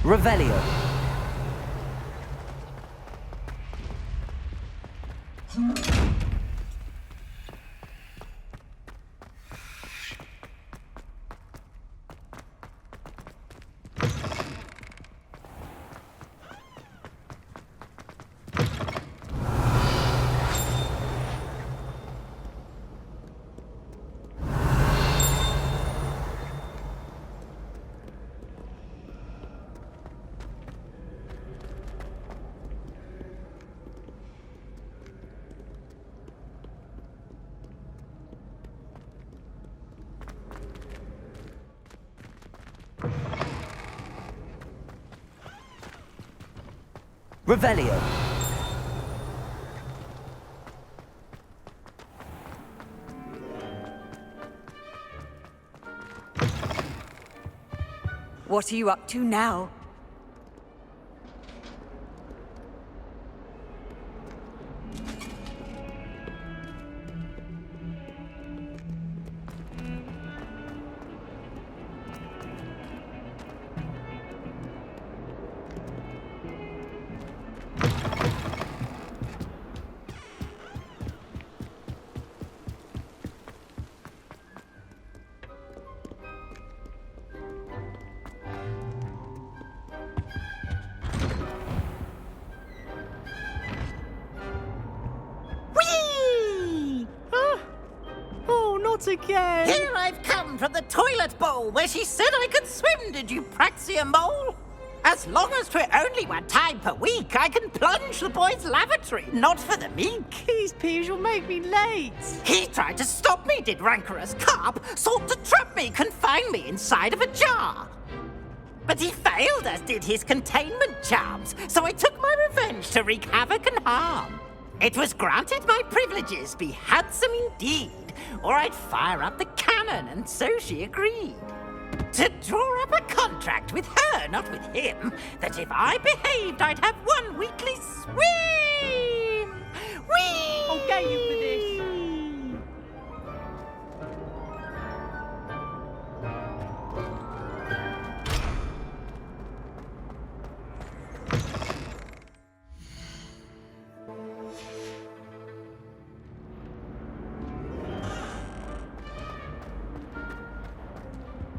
Revelio. Revelio. What are you up to now? Again. Here I've come from the toilet bowl where she said I could swim, did you praxia mole? As long as 'twere only one time per week, I can plunge the boy's lavatory, not for the meek. These peas will make me late. He tried to stop me, did rancorous carp, sought to trap me, confine me inside of a jar. But he failed, as did his containment charms, so I took my revenge to wreak havoc and harm. It was granted my privileges be handsome indeed, or I'd fire up the cannon, and so she agreed. To draw up a contract with her, not with him, that if I behaved, I'd have one weekly swim! Whee! I'll get you for this.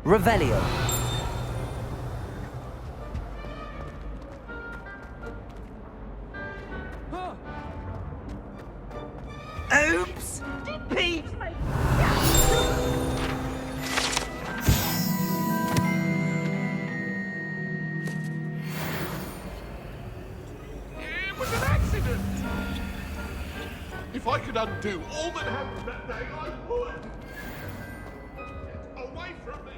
Revelio. Oops! Did Pete make... It was an accident! If I could undo all that happened that day, I would! Get away from me!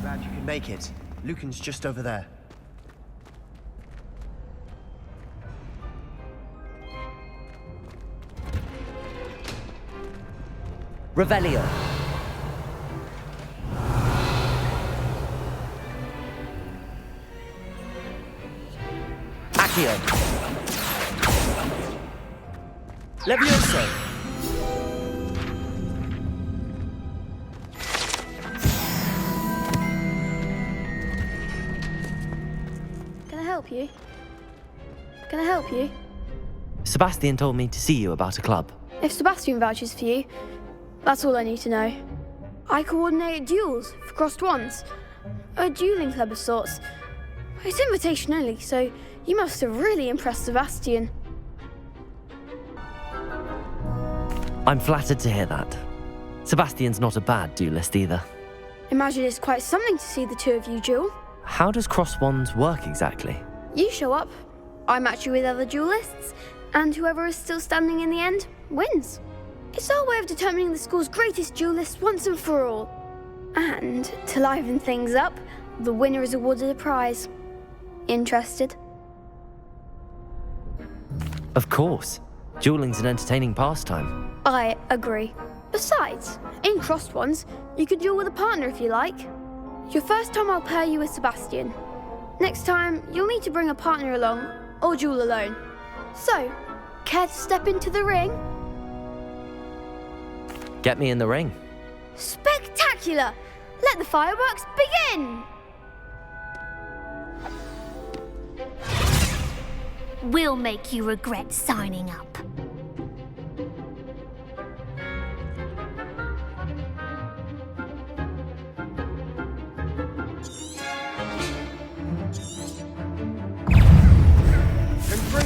Glad you can make it. Lucan's just over there. Revelio. Accio. Levioso. Can I help you? Can I help you? Sebastian told me to see you about a club. If Sebastian vouches for you, that's all I need to know. I coordinate duels for crossed wands. A dueling club of sorts. It's invitation only, so you must have really impressed Sebastian. I'm flattered to hear that. Sebastian's not a bad duelist either. Imagine it's quite something to see the two of you duel. How does cross wands work exactly? You show up, I match you with other duelists, and whoever is still standing in the end wins. It's our way of determining the school's greatest duelist once and for all. And to liven things up, the winner is awarded a prize. Interested? Of course. Dueling's an entertaining pastime. I agree. Besides, in crossed ones, you can duel with a partner if you like. Your first time I'll pair you with Sebastian. Next time, you'll need to bring a partner along, or duel alone. So, care to step into the ring? Get me in the ring. Spectacular! Let the fireworks begin! We'll make you regret signing up.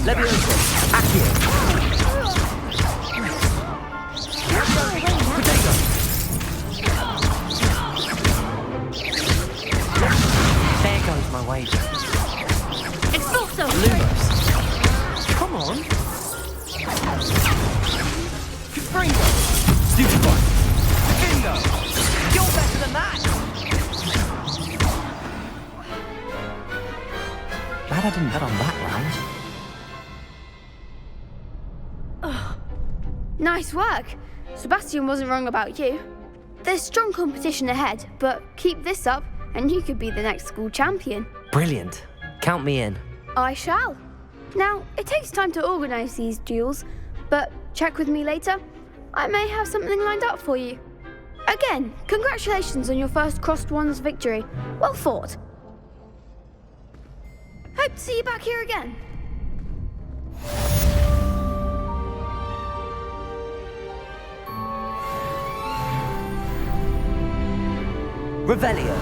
Levioso. Accio. Potato. There goes my wager. Expulso! Lumos. Come on. Springo. Stupid boy. Bingo. You're better than that. Glad I didn't bet on that round. Nice work. Sebastian wasn't wrong about you. There's strong competition ahead, but keep this up and you could be the next school champion. Brilliant. Count me in. I shall. Now, it takes time to organise these duels, but check with me later. I may have something lined up for you. Again, congratulations on your first crossed wands victory. Well fought. Hope to see you back here again. Revelio.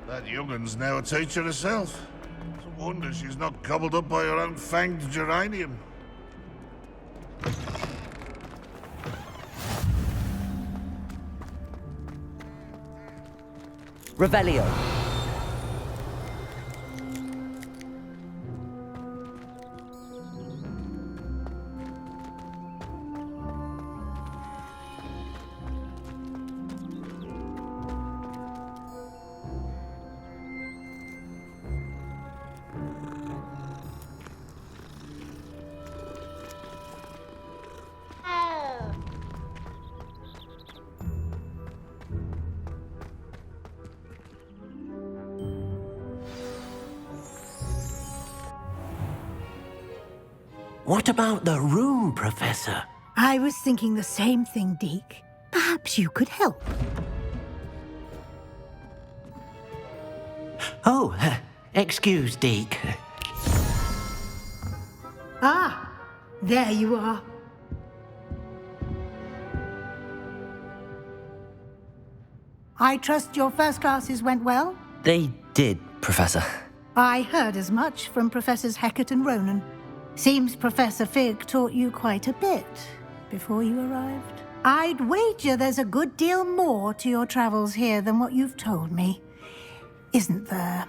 That young'un's now a teacher herself. It's a wonder she's not gobbled up by her own fanged geranium. Revelio. What about the room, Professor? I was thinking the same thing, Deke. Perhaps you could help. Oh, excuse, Deke. Ah, there you are. I trust your first classes went well? They did, Professor. I heard as much from Professors Hecat and Ronan. Seems Professor Fig taught you quite a bit before you arrived. I'd wager there's a good deal more to your travels here than what you've told me, isn't there?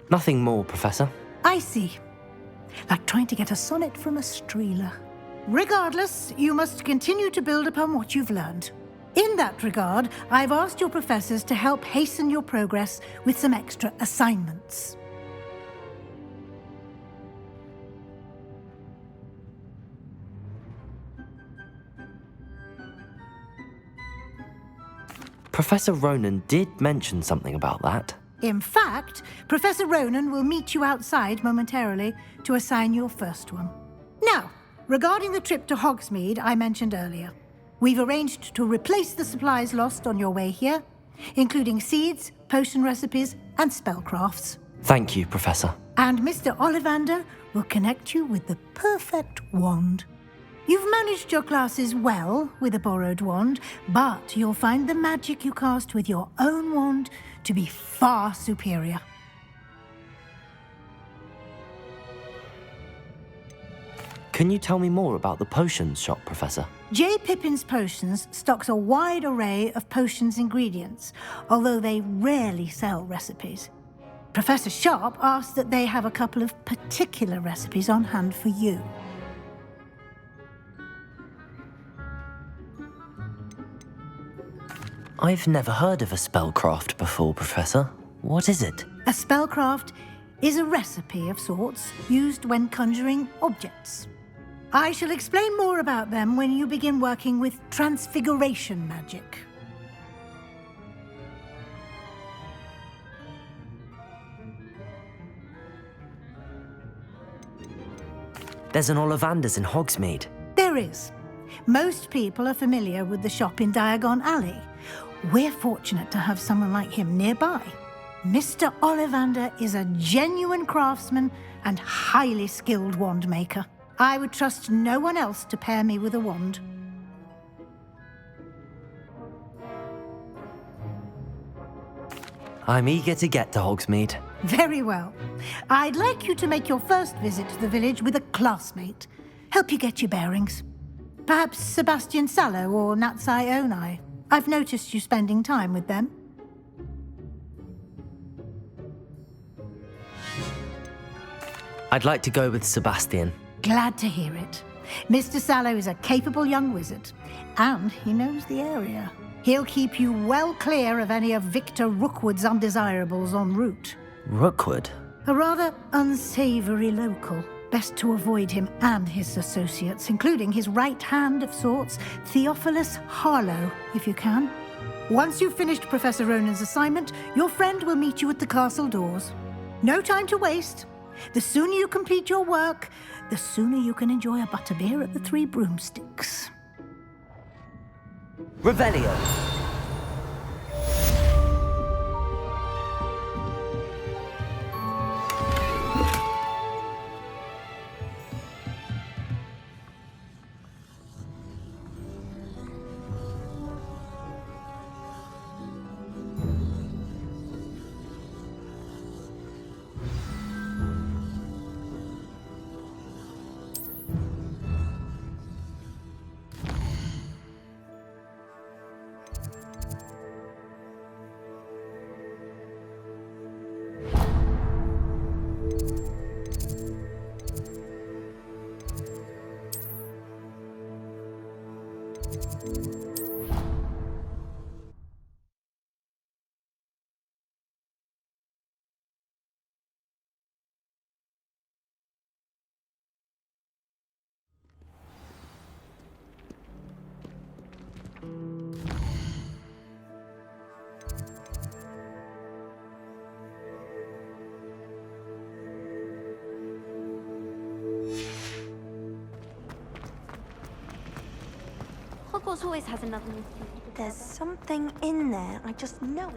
Nothing more, Professor. I see. Like trying to get a sonnet from a streeler. Regardless, you must continue to build upon what you've learned. In that regard, I've asked your professors to help hasten your progress with some extra assignments. Professor Ronan did mention something about that. In fact, Professor Ronan will meet you outside momentarily to assign your first one. Now, regarding the trip to Hogsmeade I mentioned earlier, we've arranged to replace the supplies lost on your way here, including seeds, potion recipes, and spellcrafts. Thank you, Professor. And Mr. Ollivander will connect you with the perfect wand. You've managed your classes well with a borrowed wand, but you'll find the magic you cast with your own wand to be far superior. Can you tell me more about the potions shop, Professor? J. Pippin's Potions stocks a wide array of potions ingredients, although they rarely sell recipes. Professor Sharp asked that they have a couple of particular recipes on hand for you. I've never heard of a spellcraft before, Professor. What is it? A spellcraft is a recipe of sorts used when conjuring objects. I shall explain more about them when you begin working with transfiguration magic. There's an Ollivander's in Hogsmeade. There is. Most people are familiar with the shop in Diagon Alley. We're fortunate to have someone like him nearby. Mr. Ollivander is a genuine craftsman and highly skilled wand maker. I would trust no one else to pair me with a wand. I'm eager to get to Hogsmeade. Very well. I'd like you to make your first visit to the village with a classmate. Help you get your bearings. Perhaps Sebastian Sallow or Natsai Onai. I've noticed you spending time with them. I'd like to go with Sebastian. Glad to hear it. Mr. Sallow is a capable young wizard, and he knows the area. He'll keep you well clear of any of Victor Rookwood's undesirables en route. Rookwood? A rather unsavory local. Best to avoid him and his associates, including his right hand of sorts, Theophilus Harlow, if you can. Once you've finished Professor Ronan's assignment, your friend will meet you at the castle doors. No time to waste. The sooner you complete your work, the sooner you can enjoy a butterbeer at the Three Broomsticks. Revelio. Hogwarts always has another new thing. There's something in there. I just know it.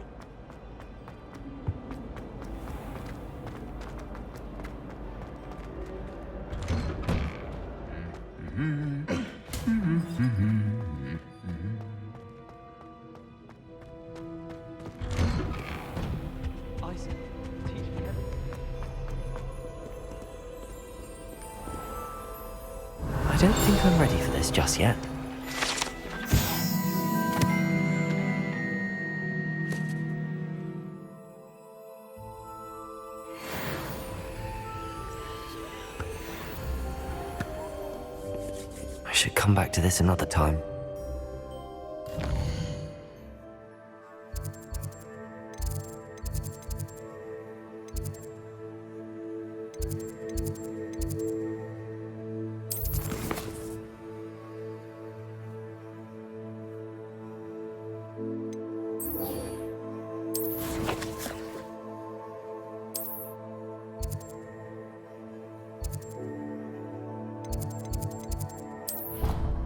I don't think I'm ready for this just yet. I should come back to this another time.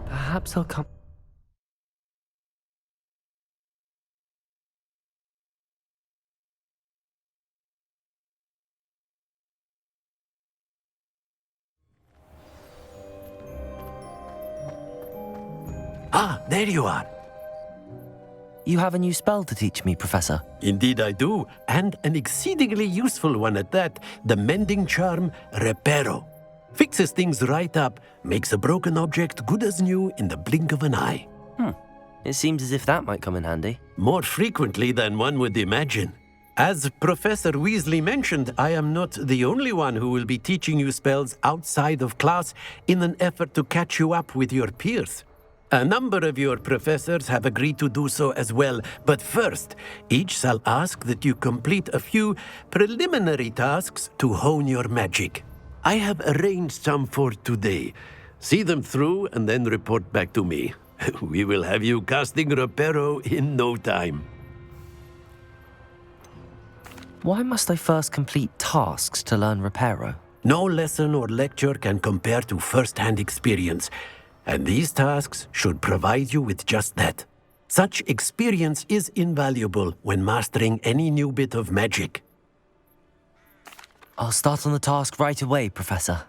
Perhaps I'll come. Ah, there you are. You have a new spell to teach me, Professor. Indeed I do, and an exceedingly useful one at that. The mending charm, Reparo. Fixes things right up, makes a broken object good as new in the blink of an eye. It seems as if that might come in handy. More frequently than one would imagine. As Professor Weasley mentioned, I am not the only one who will be teaching you spells outside of class in an effort to catch you up with your peers. A number of your professors have agreed to do so as well, but first, each shall ask that you complete a few preliminary tasks to hone your magic. I have arranged some for today. See them through and then report back to me. We will have you casting Reparo in no time. Why must I first complete tasks to learn Reparo? No lesson or lecture can compare to first-hand experience, and these tasks should provide you with just that. Such experience is invaluable when mastering any new bit of magic. I'll start on the task right away, Professor.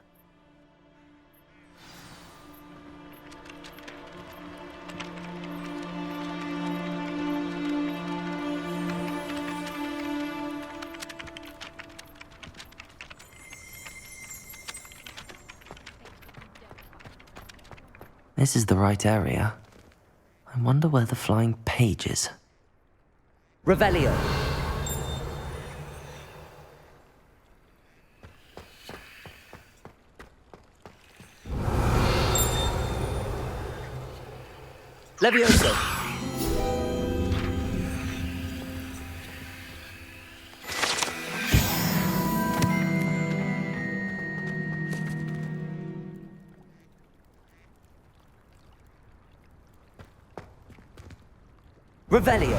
This is the right area. I wonder where the flying page is. Revelio! Levioso! Revelio!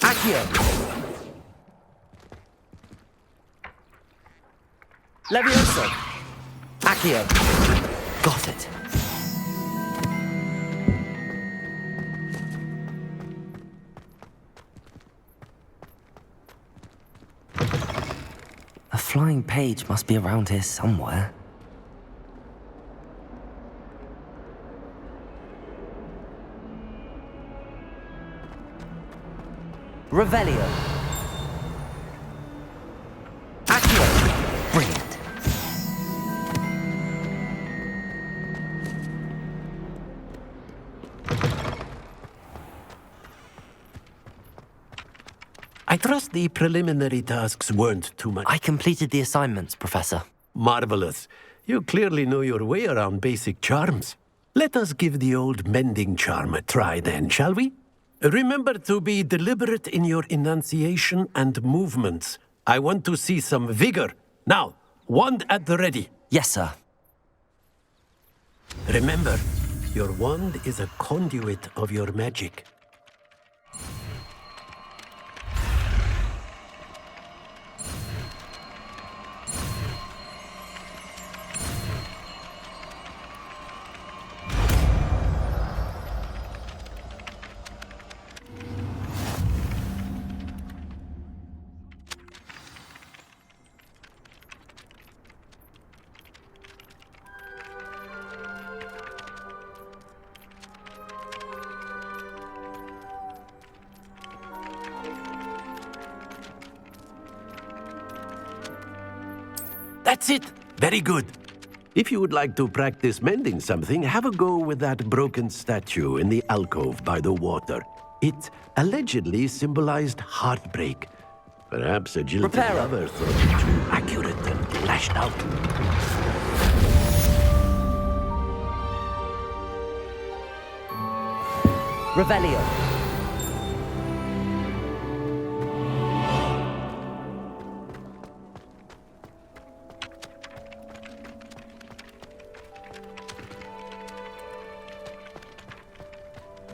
Accio! Levioso! Accio! Got it. A flying page must be around here somewhere. Revelio! Accio! Brilliant. I trust the preliminary tasks weren't too much. I completed the assignments, Professor. Marvelous. You clearly know your way around basic charms. Let us give the old mending charm a try then, shall we? Remember to be deliberate in your enunciation and movements. I want to see some vigor. Now, wand at the ready. Yes, sir. Remember, your wand is a conduit of your magic. That's it. Very good. If you would like to practice mending something, have a go with that broken statue in the alcove by the water. It allegedly symbolized heartbreak. Perhaps a jilted Reparo. lover thought it too accurate and lashed out. Revelio.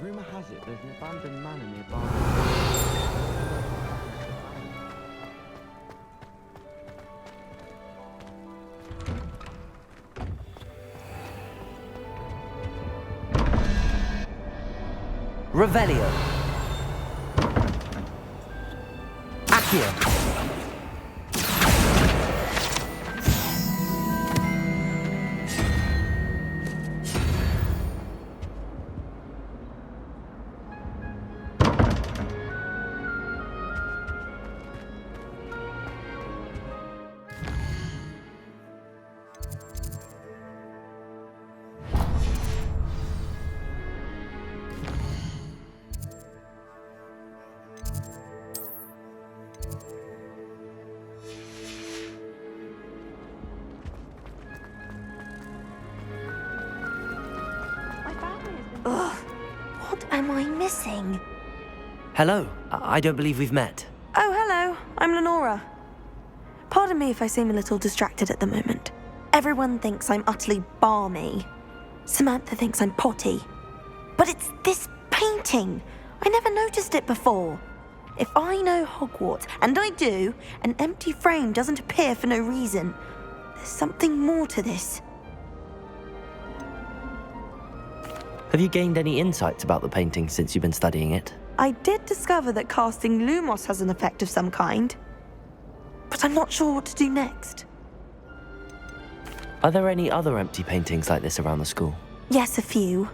Rumor has it there's an abandoned manor nearby. Revelio. Accio. Ugh, what am I missing? Hello. I don't believe we've met. Oh, hello. I'm Lenora. Pardon me if I seem a little distracted at the moment. Everyone thinks I'm utterly balmy. Samantha thinks I'm potty. But it's this painting. I never noticed it before. If I know Hogwarts, and I do, an empty frame doesn't appear for no reason. There's something more to this. Have you gained any insights about the painting since you've been studying it? I did discover that casting Lumos has an effect of some kind. But I'm not sure what to do next. Are there any other empty paintings like this around the school? Yes, a few.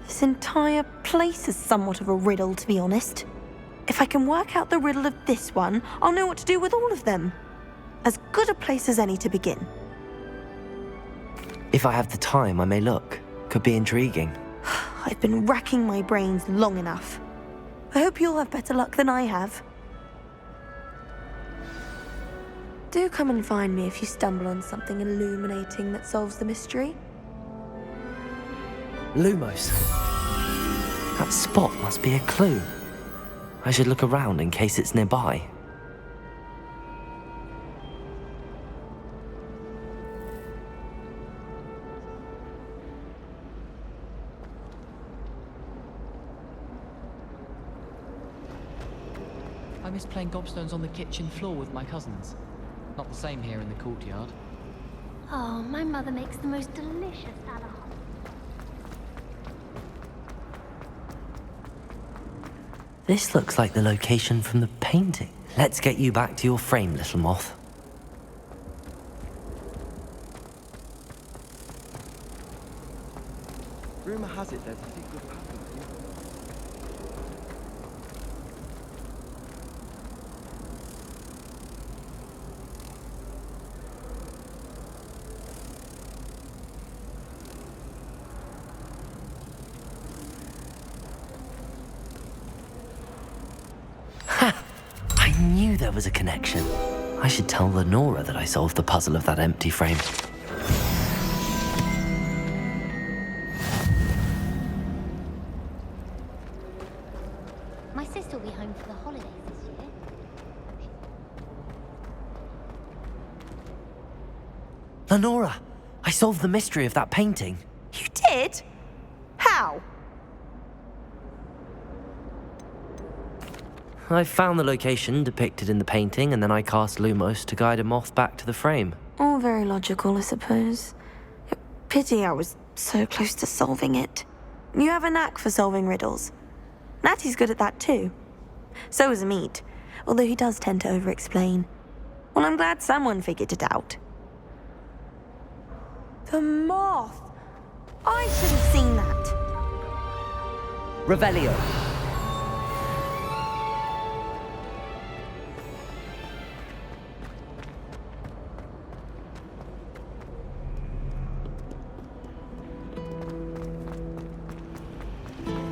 This entire place is somewhat of a riddle, to be honest. If I can work out the riddle of this one, I'll know what to do with all of them. As good a place as any to begin. If I have the time, I may look. Could be intriguing. I've been racking my brains long enough. I hope you'll have better luck than I have. Do come and find me if you stumble on something illuminating that solves the mystery. Lumos. That spot must be a clue. I should look around in case it's nearby. I miss playing gobstones on the kitchen floor with my cousins. Not the same here in the courtyard. Oh, my mother makes the most delicious alcohol. This looks like the location from the painting. Let's get you back to your frame, little moth. Rumor has it there's a secret passage. I knew there was a connection. I should tell Lenora that I solved the puzzle of that empty frame. My sister will be home for the holidays this year. Lenora, I solved the mystery of that painting. You did? How? I found the location depicted in the painting, and then I cast Lumos to guide a moth back to the frame. All very logical, I suppose. Pity I was so close to solving it. You have a knack for solving riddles. Natty's good at that too. So is Meat, although he does tend to over-explain. Well, I'm glad someone figured it out. The moth! I should have seen that. Revelio.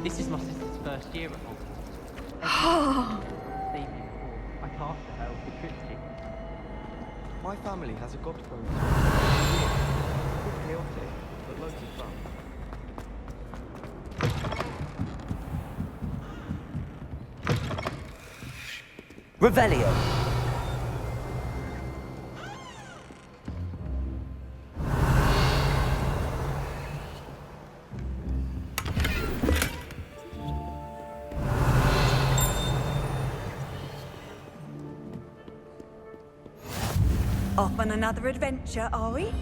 This is my sister's first year at Hogwarts. The evening before, I asked her for trip tickets. My family has a godfather. A bit chaotic, but loads of fun. Revelio. Off on another adventure, are we?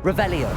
Revelio.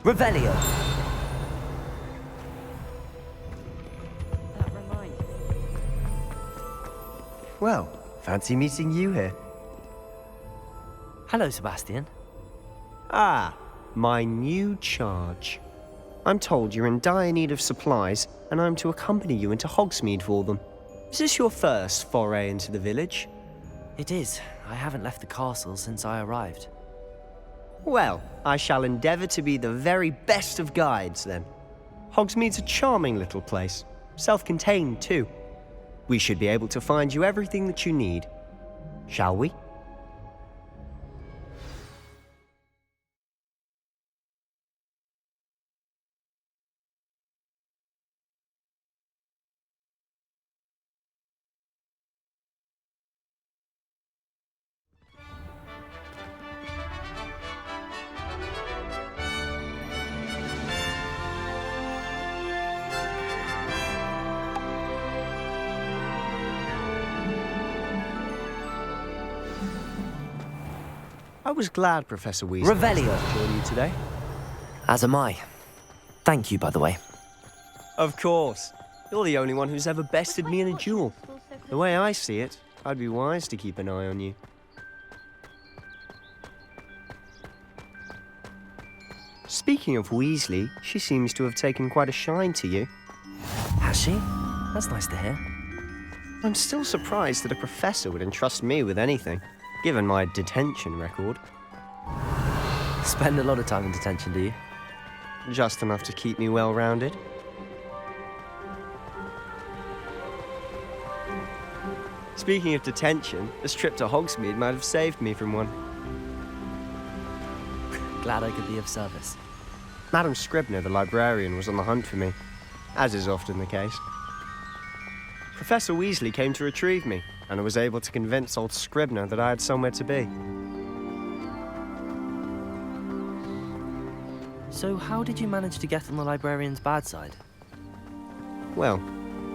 Revelio. That reminds me. Well, fancy meeting you here. Hello, Sebastian. Ah, my new charge. I'm told you're in dire need of supplies, and I'm to accompany you into Hogsmeade for them. Is this your first foray into the village? It is. I haven't left the castle since I arrived. Well, I shall endeavour to be the very best of guides, then. Hogsmeade's a charming little place. Self-contained, too. We should be able to find you everything that you need. Shall we? I was glad Professor Weasley Revelio. joined you today. As am I. Thank you, by the way. Of course. You're the only one who's ever bested me in a duel. The way I see it, I'd be wise to keep an eye on you. Speaking of Weasley, she seems to have taken quite a shine to you. Has she? That's nice to hear. I'm still surprised that a professor would entrust me with anything, given my detention record. Spend a lot of time in detention, do you? Just enough to keep me well-rounded. Speaking of detention, this trip to Hogsmeade might have saved me from one. Glad I could be of service. Madam Scribner, the librarian, was on the hunt for me, as is often the case. Professor Weasley came to retrieve me, and I was able to convince old Scribner that I had somewhere to be. So how did you manage to get on the librarian's bad side? Well,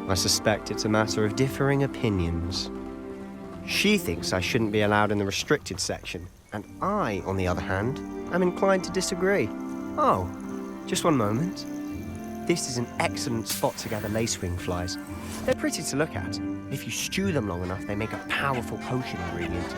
I suspect it's a matter of differing opinions. She thinks I shouldn't be allowed in the restricted section, and I, on the other hand, am inclined to disagree. Oh, just one moment. This is an excellent spot to gather lacewing flies. They're pretty to look at. If you stew them long enough, they make a powerful potion ingredient.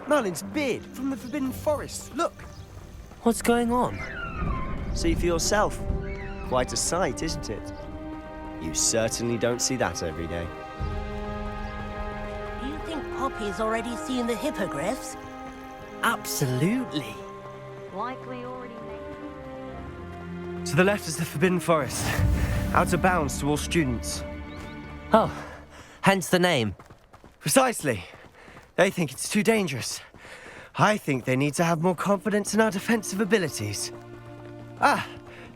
Merlin's beard from the Forbidden Forest. Look! What's going on? See for yourself. Quite a sight, isn't it? You certainly don't see that every day. Do you think Poppy's already seen the hippogriffs? Absolutely. Likely already made. To the left is the Forbidden Forest. Out of bounds to all students. Oh, hence the name. Precisely. They think it's too dangerous. I think they need to have more confidence in our defensive abilities. Ah,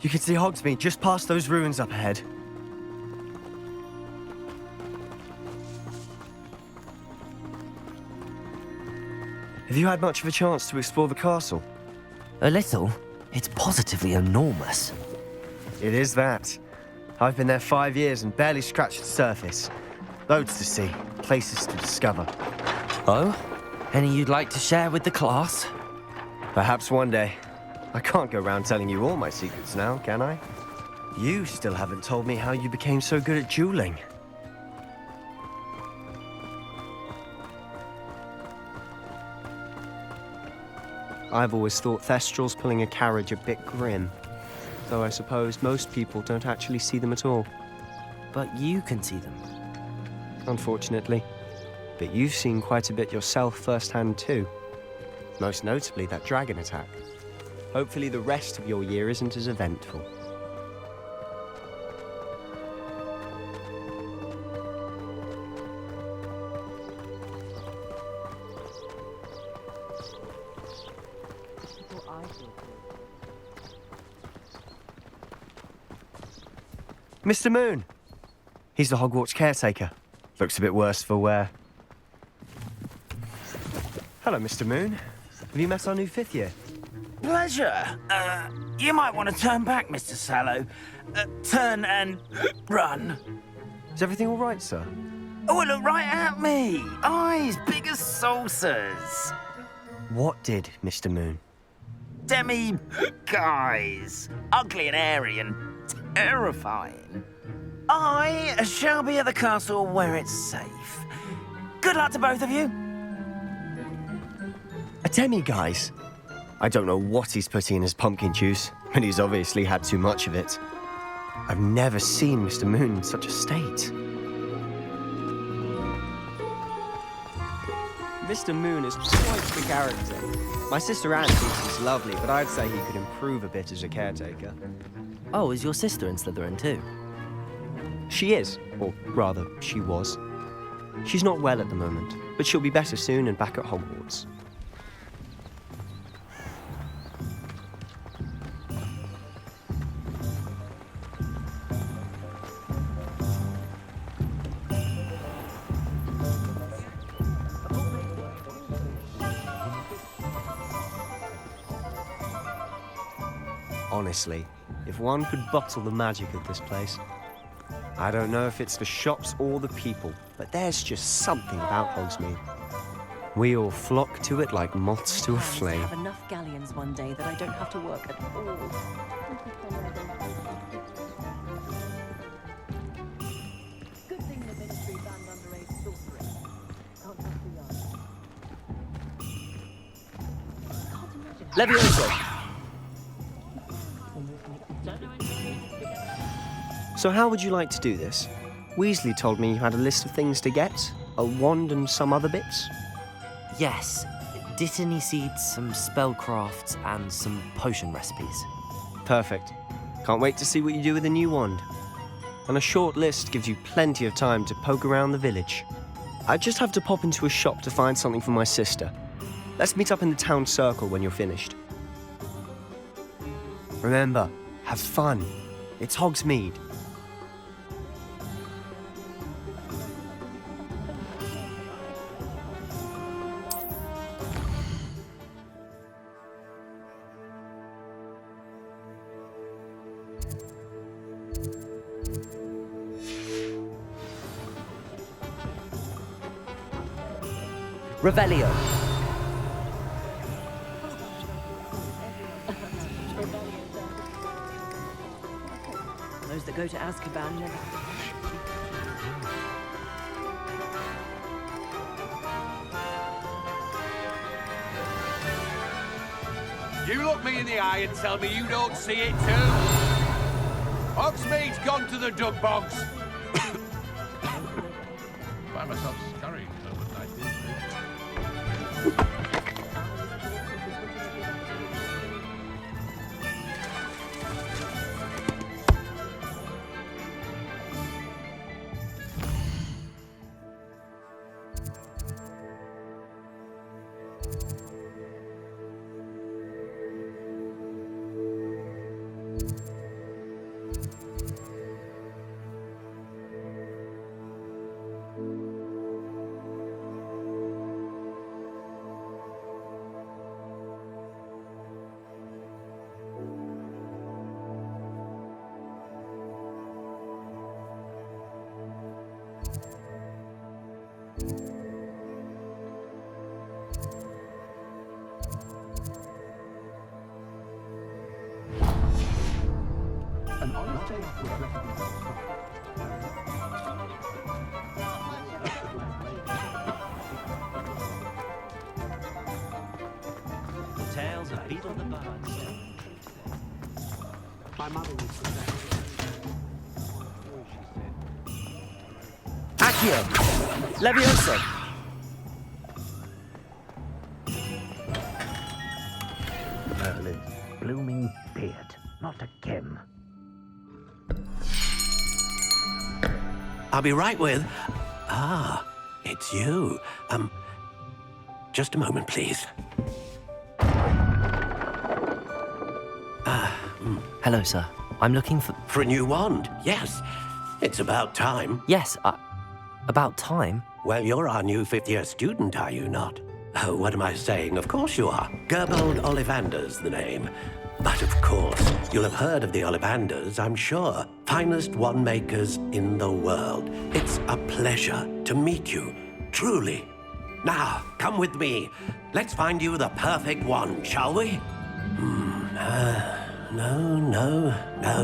you can see Hogsmeade just past those ruins up ahead. Have you had much of a chance to explore the castle? A little. It's positively enormous. It is that. I've been there 5 years and barely scratched the surface. Loads to see, places to discover. Oh? Any you'd like to share with the class? Perhaps one day. I can't go around telling you all my secrets now, can I? You still haven't told me how you became so good at dueling. I've always thought Thestrals pulling a carriage a bit grim, though I suppose most people don't actually see them at all. But you can see them. Unfortunately. But you've seen quite a bit yourself firsthand too. Most notably that dragon attack. Hopefully the rest of your year isn't as eventful. Mr. Moon! He's the Hogwarts caretaker. Looks a bit worse for wear. Hello, Mr. Moon. Have you met our new 5th year? Pleasure. You might want to turn back, Mr. Sallow. Turn and run. Is everything all right, sir? Oh, look right at me. Eyes big as saucers. What did, Mr. Moon? Guys. Ugly and airy and terrifying. I shall be at the castle where it's safe. Good luck to both of you. A demi-guise? I don't know what he's putting in his pumpkin juice, but he's obviously had too much of it. I've never seen Mr. Moon in such a state. Mr. Moon is quite the character. My sister Anne thinks he's lovely, but I'd say he could improve a bit as a caretaker. Oh, is your sister in Slytherin too? She is, or rather, she was. She's not well at the moment, but she'll be better soon and back at Hogwarts. Honestly, if one could bottle the magic of this place. I don't know if it's the shops or the people, but there's just something about Hogsmeade. We all flock to it like moths to a flame. Have enough galleons one day that I don't have to work at all. Good thing the ministry banned underage sorcery. Can't touch the yarn. Levioso! So how would you like to do this? Weasley told me you had a list of things to get, a wand and some other bits. Yes. Dittany seeds, some spellcrafts, and some potion recipes. Perfect. Can't wait to see what you do with the new wand. And a short list gives you plenty of time to poke around the village. I just have to pop into a shop to find something for my sister. Let's meet up in the town circle when you're finished. Remember, have fun. It's Hogsmeade. Revelio. Those that go to Azkaban never... You look me in the eye and tell me you don't see it too. Hogsmeade's gone to the dug bogs. Find myself scurrying over like this. Tales of Beetle the Bard. My mother used to say. Accio! Levioso! Merlin's blooming beard. Not again. I'll be right with... Ah, it's you. Just a moment, please. Hello, sir. I'm looking for... For a new wand, yes. It's about time. Yes, about time? Well, you're our new fifth-year student, are you not? Oh, what am I saying? Of course you are. Gerbold Ollivander's the name. But of course, you'll have heard of the Ollivanders, I'm sure. Finest wand makers in the world. It's a pleasure to meet you, truly. Now, come with me. Let's find you the perfect wand, shall we? No,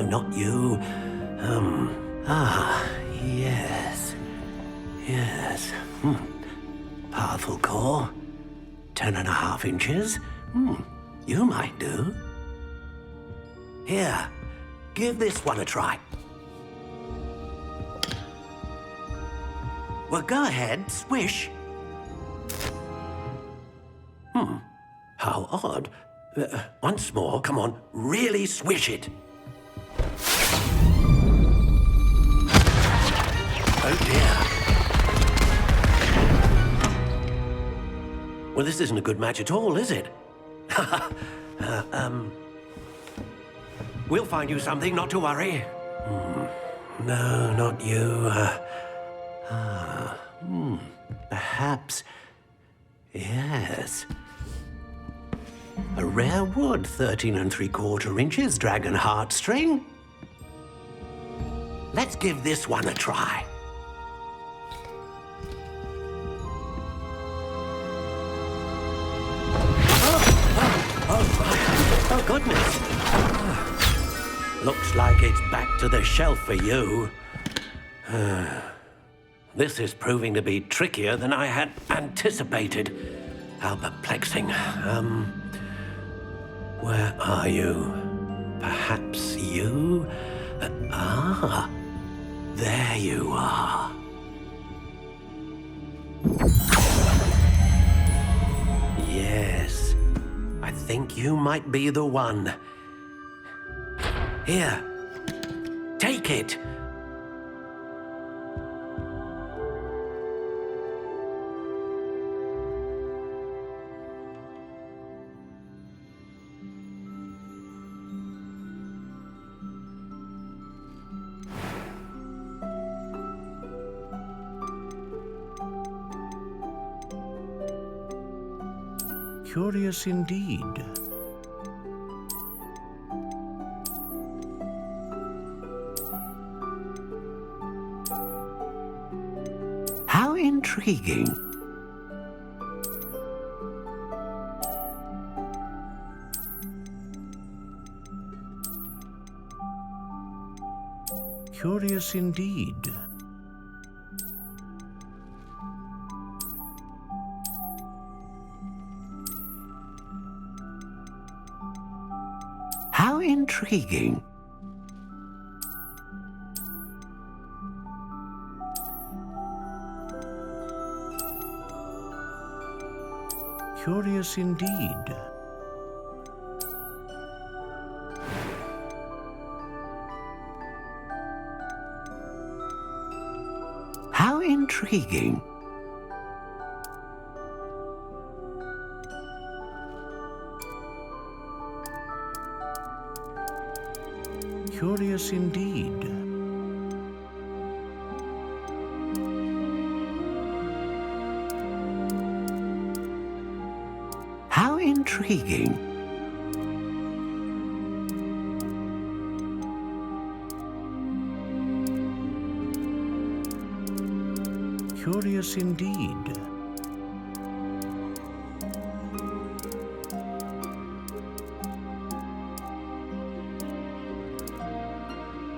not you. Yes. Powerful core. 10.5 inches. You might do. Here, give this one a try. Well, go ahead, swish. How odd. Once more, come on, really swish it. Oh dear. Well, this isn't a good match at all, is it? We'll find you something, not to worry. No, not you. Perhaps. Yes. A rare wood, 13 3/4 inches, dragon heartstring. Let's give this one a try. Oh, goodness. Looks like it's back to the shelf for you. This is proving to be trickier than I had anticipated. How perplexing. Where are you? Perhaps you? There you are. Yes, I think you might be the one. Here, take it. Curious indeed. How intriguing. Curious indeed. How intriguing. Curious indeed. How intriguing. Curious indeed. How intriguing. Curious indeed.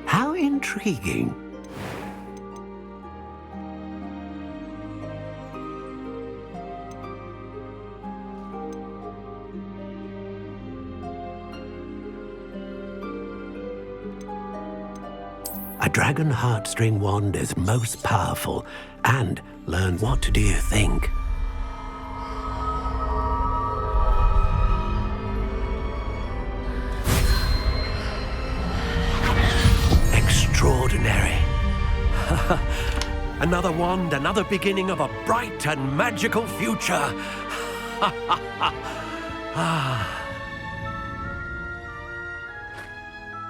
How intriguing. A dragon heartstring wand is most powerful. And learn, what do you think? Extraordinary. Another wand, another beginning of a bright and magical future.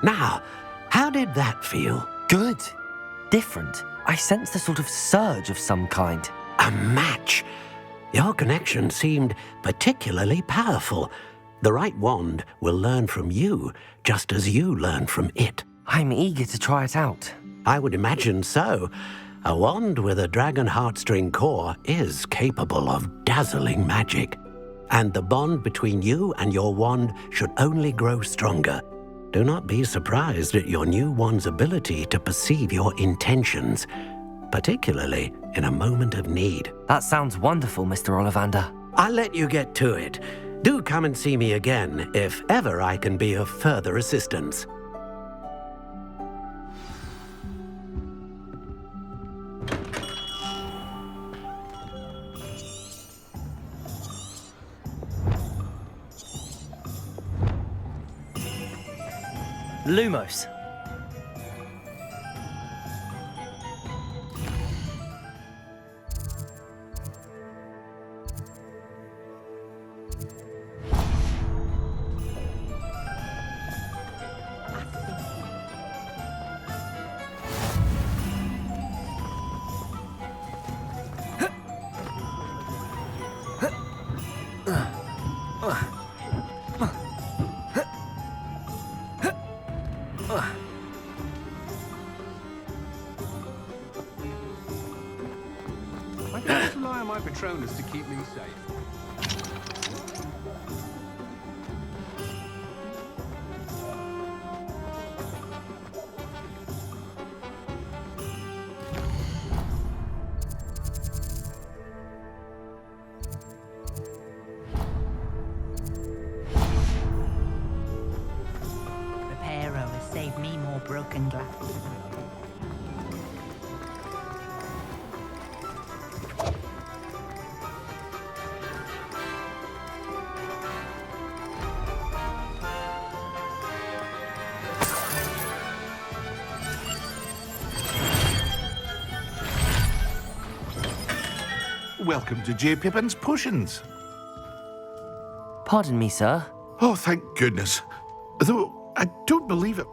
Now, how did that feel? Good. Different. I sensed a sort of surge of some kind. A match. Your connection seemed particularly powerful. The right wand will learn from you, just as you learn from it. I'm eager to try it out. I would imagine so. A wand with a dragon heartstring core is capable of dazzling magic. And the bond between you and your wand should only grow stronger. Do not be surprised at your new wand's ability to perceive your intentions, particularly in a moment of need. That sounds wonderful, Mr. Ollivander. I'll let you get to it. Do come and see me again if ever I can be of further assistance. Lumos. I can always rely on my Patronus to keep me safe. Reparo has saved me more broken glass. Welcome to J. Pippin's Potions. Pardon me, sir. Oh, thank goodness. Though I don't believe it.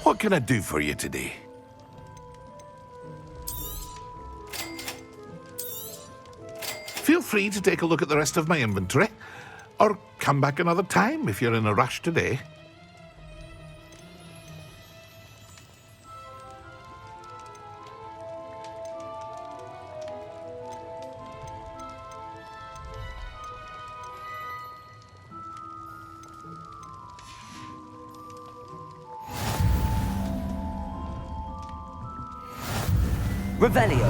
What can I do for you today? Feel free to take a look at the rest of my inventory, or come back another time if you're in a rush today. Revelio.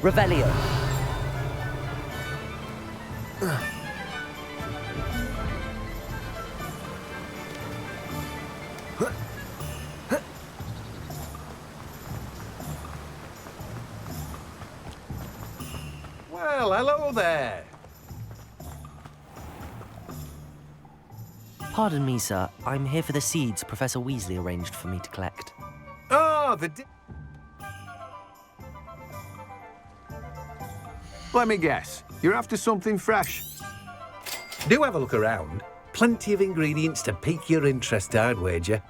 Revelio. Well, hello there. Pardon me, sir. I'm here for the seeds Professor Weasley arranged for me to collect. Oh, Let me guess. You're after something fresh. Do have a look around. Plenty of ingredients to pique your interest, I'd wager.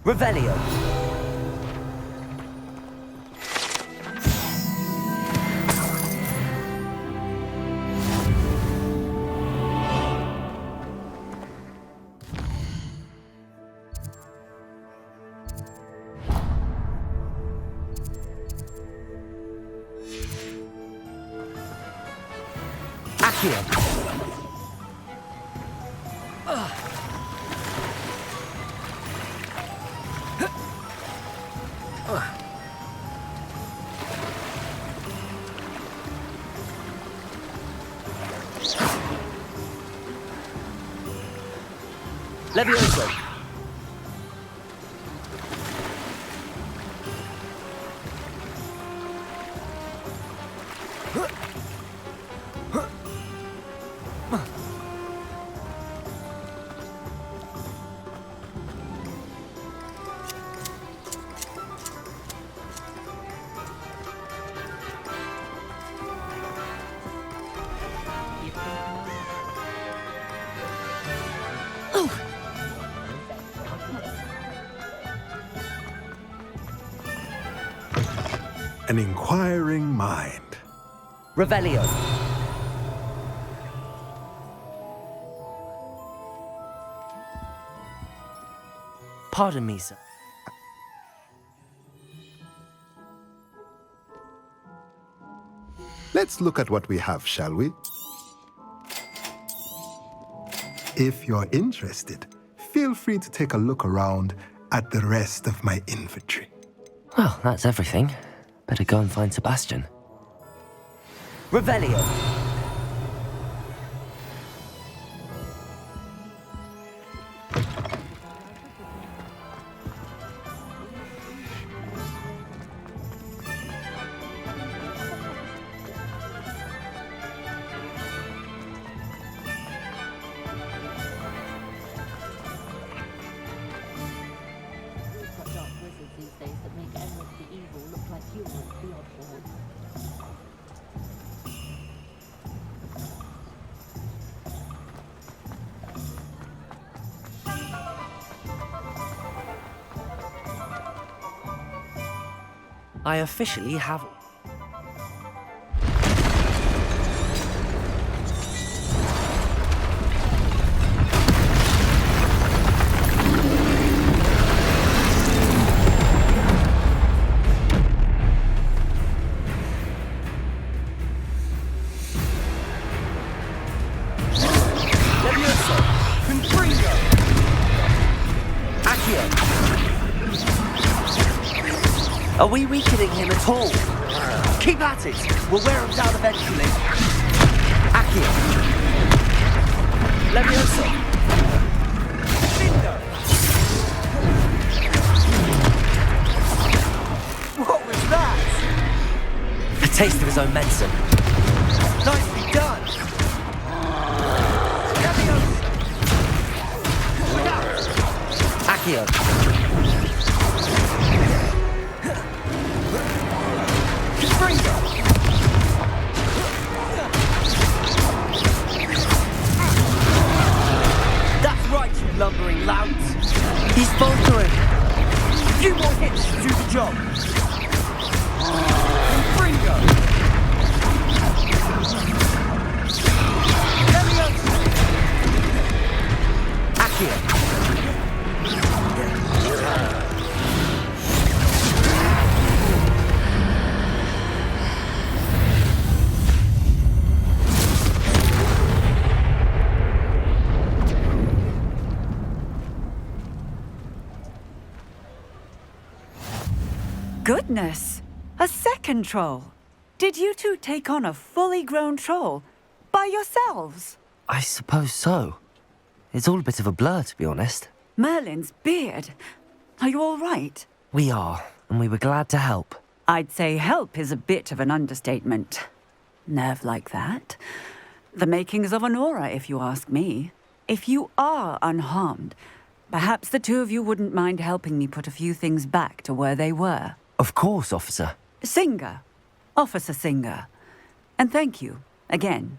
Revelio. Accio. Levioso. An inquiring mind. Revelio. Pardon me, sir. Let's look at what we have, shall we? If you're interested, feel free to take a look around at the rest of my inventory. Well, that's everything. Better go and find Sebastian. Revelio. I officially have... Are we weakening him at all? Keep at it! We'll wear him down eventually. Accio! Levioso! Lindo! What was that? A taste of his own medicine. Nicely done! Accio! That's right, you lumbering louts! He's faltering! A few more hits to do the job! Fringo! Accio! Goodness! A second troll! Did you two take on a fully grown troll? By yourselves? I suppose so. It's all a bit of a blur, to be honest. Merlin's beard. Are you all right? We are, and we were glad to help. I'd say help is a bit of an understatement. Nerve like that. The makings of an aura, if you ask me. If you are unharmed, perhaps the two of you wouldn't mind helping me put a few things back to where they were. Of course, officer. Singer. Officer Singer. And thank you, again.